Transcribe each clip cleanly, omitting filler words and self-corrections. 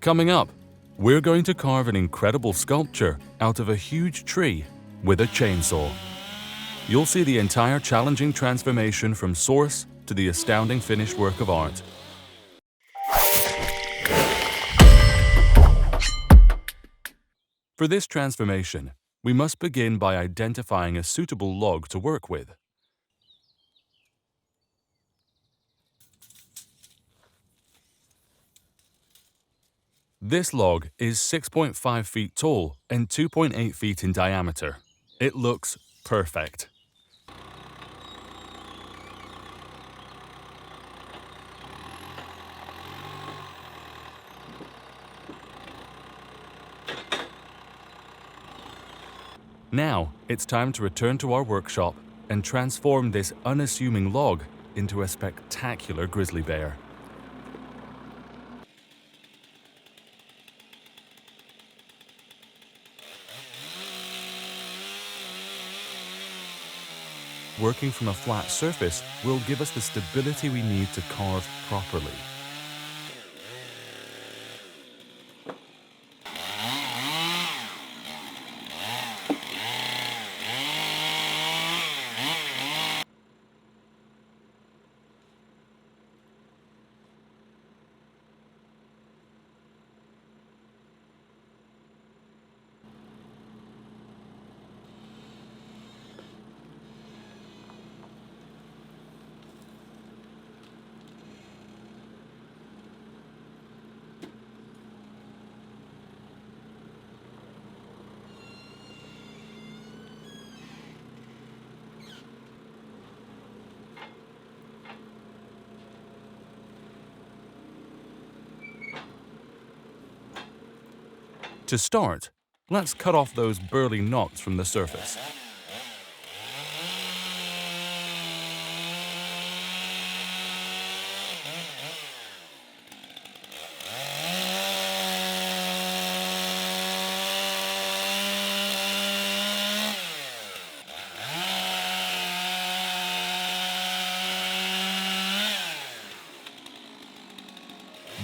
Coming up, we're going to carve an incredible sculpture out of a huge tree with a chainsaw. You'll see the entire challenging transformation from source to the astounding finished work of art. For this transformation, we must begin by identifying a suitable log to work with. This log is 6.5 feet tall and 2.8 feet in diameter. It looks perfect. Now, it's time to return to our workshop and transform this unassuming log into a spectacular grizzly bear. Working from a flat surface will give us the stability we need to carve properly. To start, let's cut off those burly knots from the surface.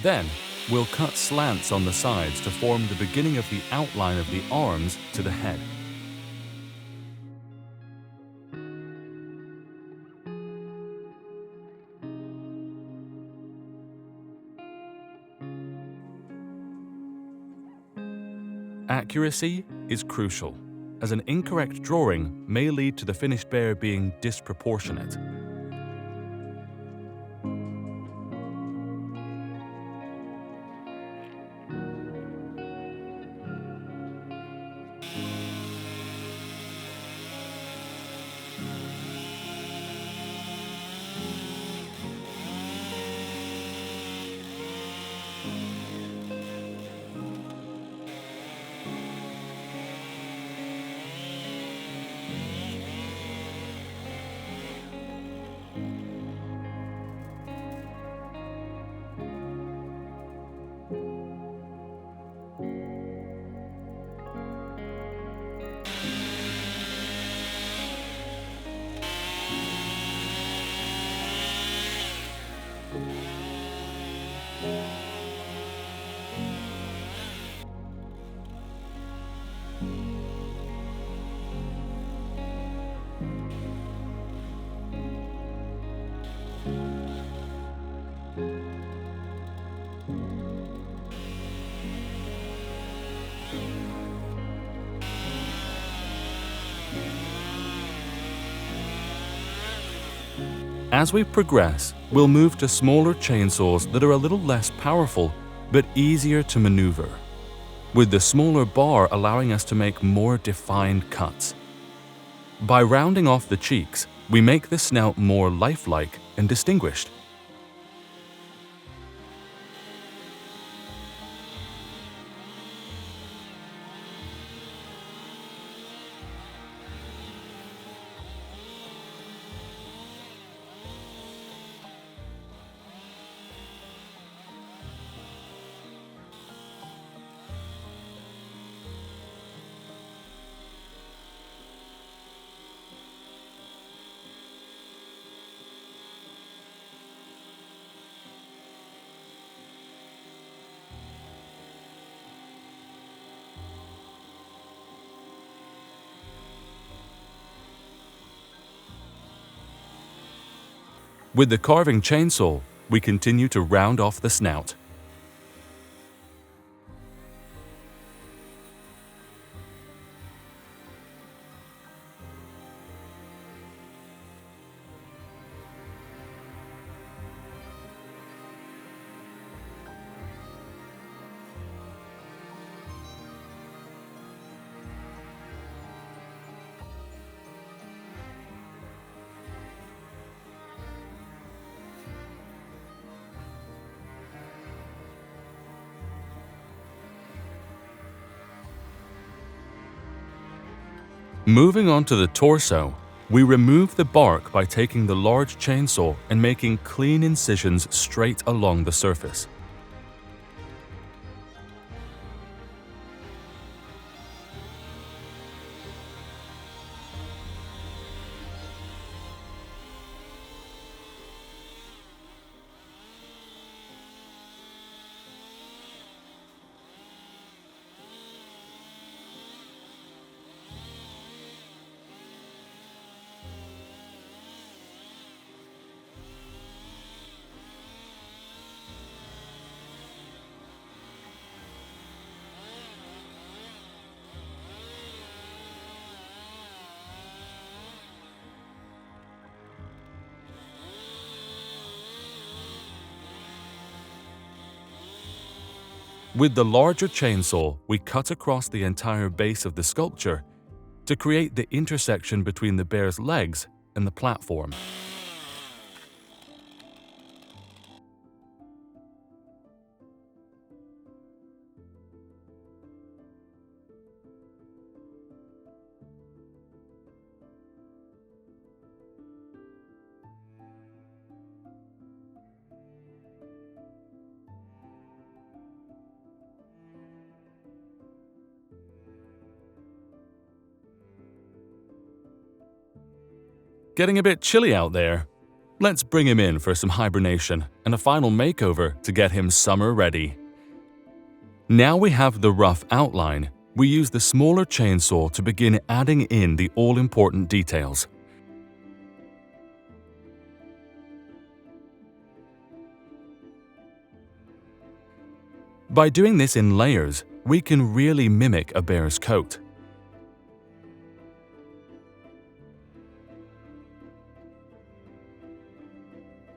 Then, we'll cut slants on the sides to form the beginning of the outline of the arms to the head. Accuracy is crucial, as an incorrect drawing may lead to the finished bear being disproportionate. As we progress, we'll move to smaller chainsaws that are a little less powerful, but easier to maneuver, with the smaller bar allowing us to make more defined cuts. By rounding off the cheeks, we make the snout more lifelike and distinguished. With the carving chainsaw, we continue to round off the snout. Moving on to the torso, we remove the bark by taking the large chainsaw and making clean incisions straight along the surface. With the larger chainsaw, we cut across the entire base of the sculpture to create the intersection between the bear's legs and the platform. Getting a bit chilly out there? Let's bring him in for some hibernation and a final makeover to get him summer ready. Now we have the rough outline, we use the smaller chainsaw to begin adding in the all-important details. By doing this in layers, we can really mimic a bear's coat.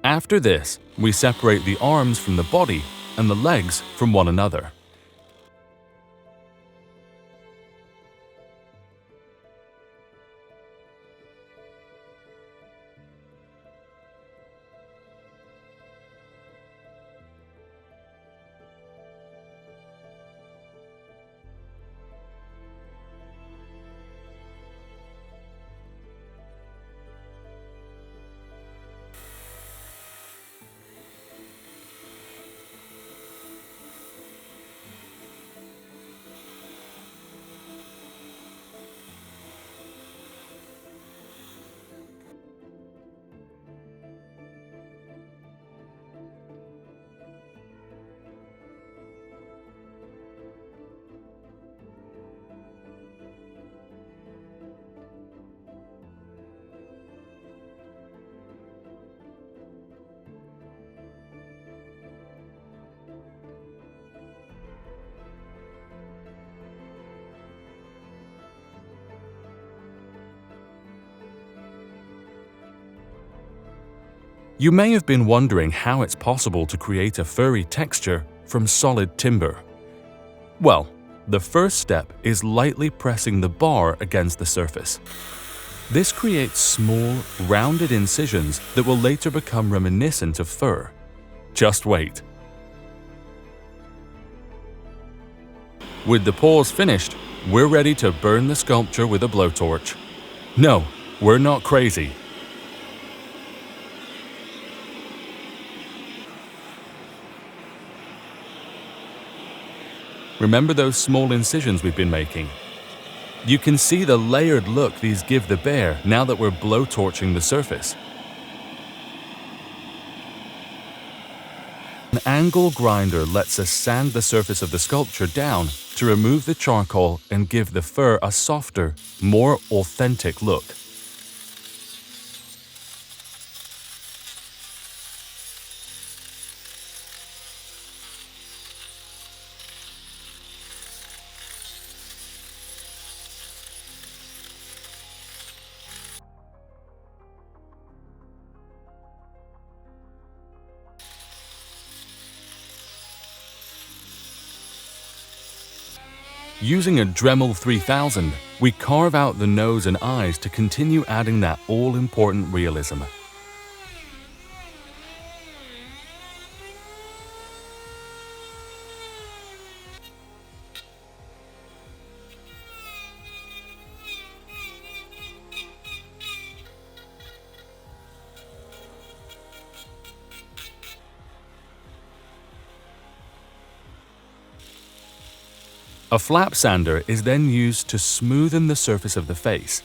After this, we separate the arms from the body and the legs from one another. You may have been wondering how it's possible to create a furry texture from solid timber. Well, the first step is lightly pressing the bar against the surface. This creates small, rounded incisions that will later become reminiscent of fur. Just wait. With the paws finished, we're ready to burn the sculpture with a blowtorch. No, we're not crazy. Remember those small incisions we've been making? You can see the layered look these give the bear now that we're blowtorching the surface. An angle grinder lets us sand the surface of the sculpture down to remove the charcoal and give the fur a softer, more authentic look. Using a Dremel 3000, we carve out the nose and eyes to continue adding that all-important realism. A flap sander is then used to smoothen the surface of the face.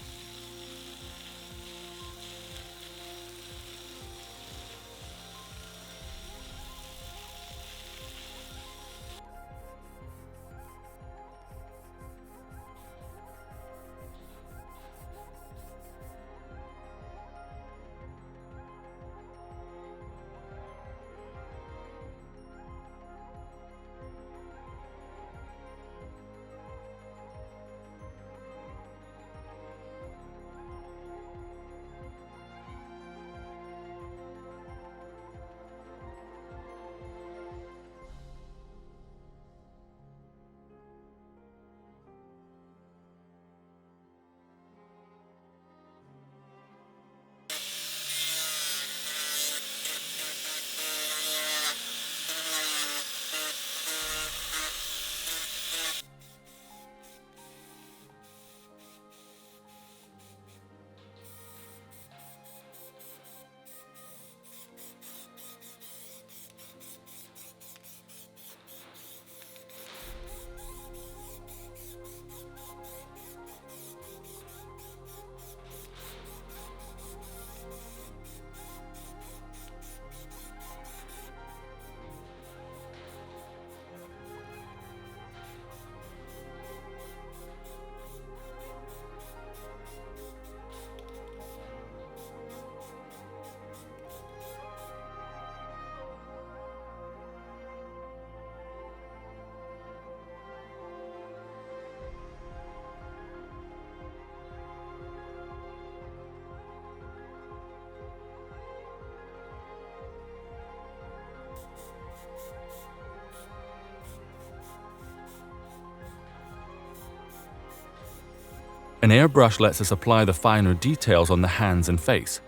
An airbrush lets us apply the finer details on the hands and face.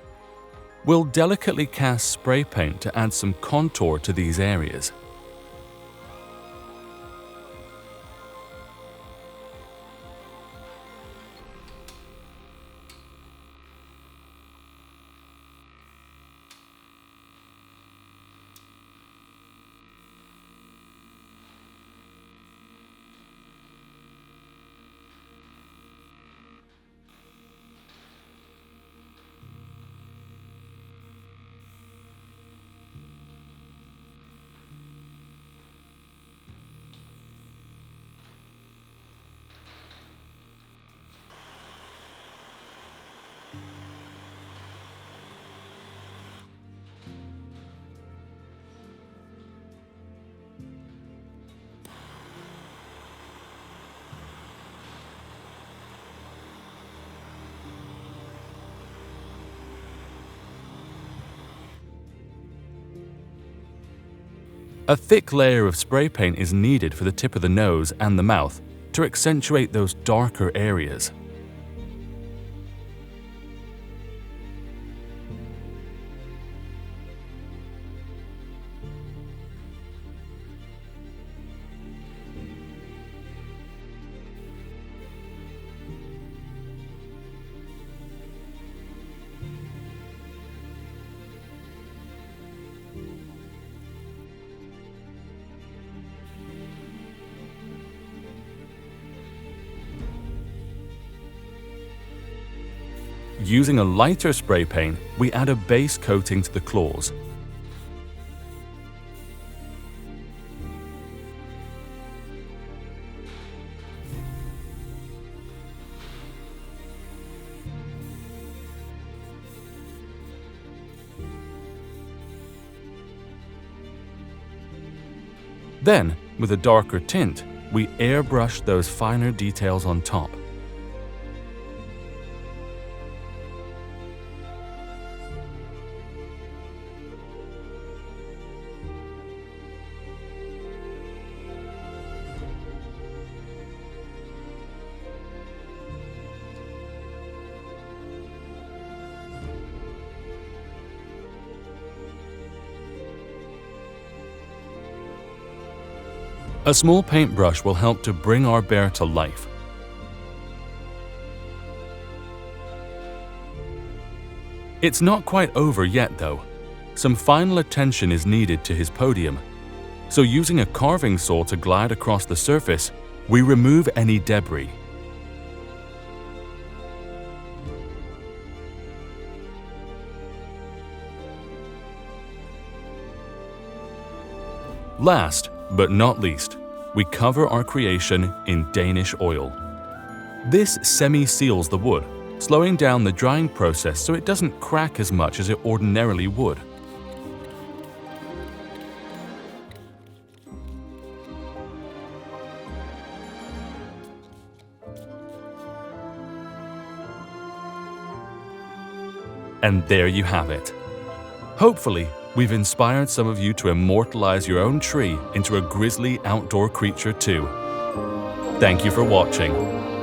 We'll delicately cast spray paint to add some contour to these areas. A thick layer of spray paint is needed for the tip of the nose and the mouth to accentuate those darker areas. Using a lighter spray paint, we add a base coating to the claws. Then, with a darker tint, we airbrush those finer details on top. A small paintbrush will help to bring our bear to life. It's not quite over yet though. Some final attention is needed to his podium. So using a carving saw to glide across the surface, we remove any debris. Last but not least, we cover our creation in Danish oil. This semi-seals the wood, slowing down the drying process so it doesn't crack as much as it ordinarily would. And there you have it. Hopefully, we've inspired some of you to immortalize your own tree into a grisly outdoor creature too. Thank you for watching.